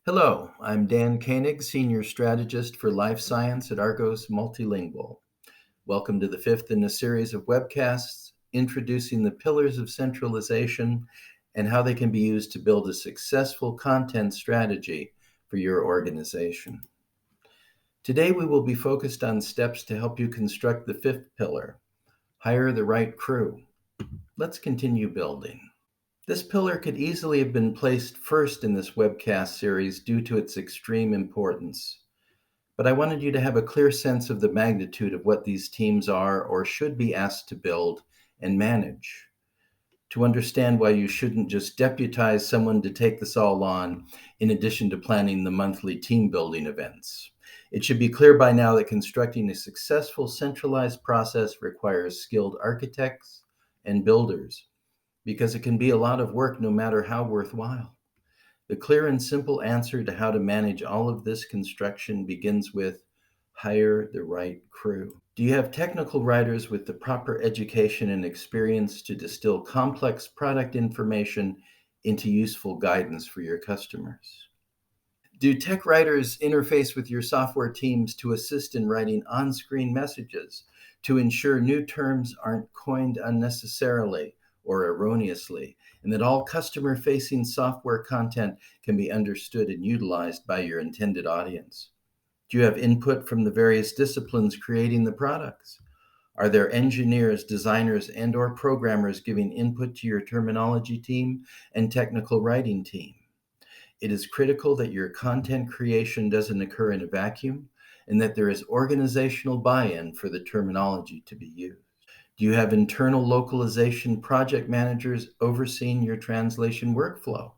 Hello, I'm Dan Koenig, Senior Strategist for Life Science at Argos Multilingual. Welcome to the fifth in a series of webcasts introducing the pillars of centralization and how they can be used to build a successful content strategy for your organization. Today we will be focused on steps to help you construct the fifth pillar, hire the right crew. Let's continue building. This pillar could easily have been placed first in this webcast series due to its extreme importance, but I wanted you to have a clear sense of the magnitude of what these teams are or should be asked to build and manage, to understand why you shouldn't just deputize someone to take this all on in addition to planning the monthly team building events. It should be clear by now that constructing a successful centralized process requires skilled architects and builders, because it can be a lot of work no matter how worthwhile. The clear and simple answer to how to manage all of this construction begins with hire the right crew. Do you have technical writers with the proper education and experience to distill complex product information into useful guidance for your customers? Do tech writers interface with your software teams to assist in writing on-screen messages to ensure new terms aren't coined unnecessarily or erroneously, and that all customer-facing software content can be understood and utilized by your intended audience? Do you have input from the various disciplines creating the products? Are there engineers, designers, and/or programmers giving input to your terminology team and technical writing team? It is critical that your content creation doesn't occur in a vacuum and that there is organizational buy-in for the terminology to be used. Do you have internal localization project managers overseeing your translation workflow?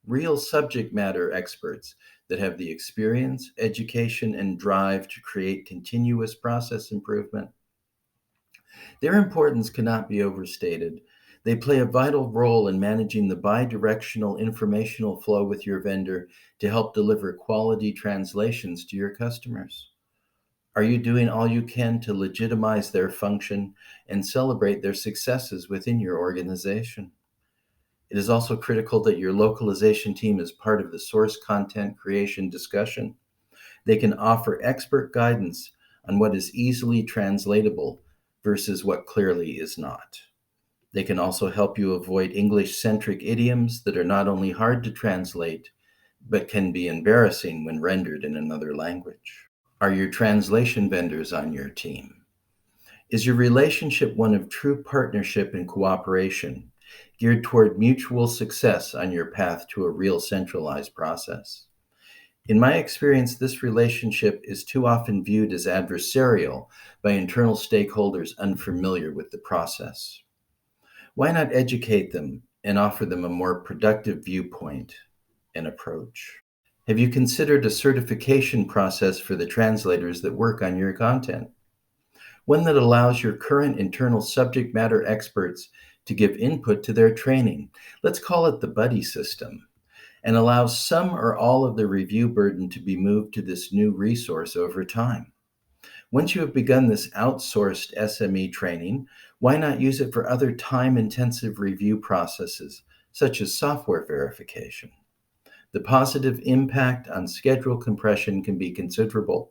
Real subject matter experts that have the experience, education, and drive to create continuous process improvement. Their importance cannot be overstated. They play a vital role in managing the bi-directional informational flow with your vendor to help deliver quality translations to your customers. Are you doing all you can to legitimize their function and celebrate their successes within your organization? It is also critical that your localization team is part of the source content creation discussion. They can offer expert guidance on what is easily translatable versus what clearly is not. They can also help you avoid English-centric idioms that are not only hard to translate, but can be embarrassing when rendered in another language. Are your translation vendors on your team? Is your relationship one of true partnership and cooperation, geared toward mutual success on your path to a real centralized process? In my experience, this relationship is too often viewed as adversarial by internal stakeholders unfamiliar with the process. Why not educate them and offer them a more productive viewpoint and approach? Have you considered a certification process for the translators that work on your content? One that allows your current internal subject matter experts to give input to their training. Let's call it the buddy system, and allows some or all of the review burden to be moved to this new resource over time. Once you have begun this outsourced SME training, why not use it for other time-intensive review processes, such as software verification? The positive impact on schedule compression can be considerable.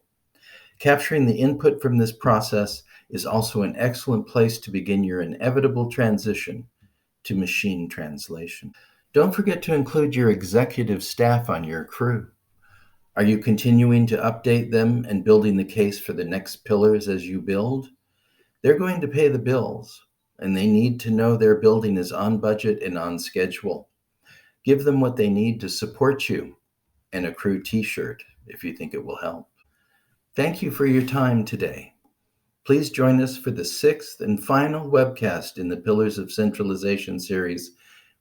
Capturing the input from this process is also an excellent place to begin your inevitable transition to machine translation. Don't forget to include your executive staff on your crew. Are you continuing to update them and building the case for the next pillars as you build? They're going to pay the bills, and they need to know their building is on budget and on schedule. Give them what they need to support you, and a crew t-shirt if you think it will help. Thank you for your time today. Please join us for the sixth and final webcast in the Pillars of Centralization series,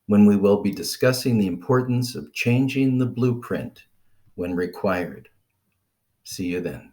when we will be discussing the importance of changing the blueprint when required. See you then.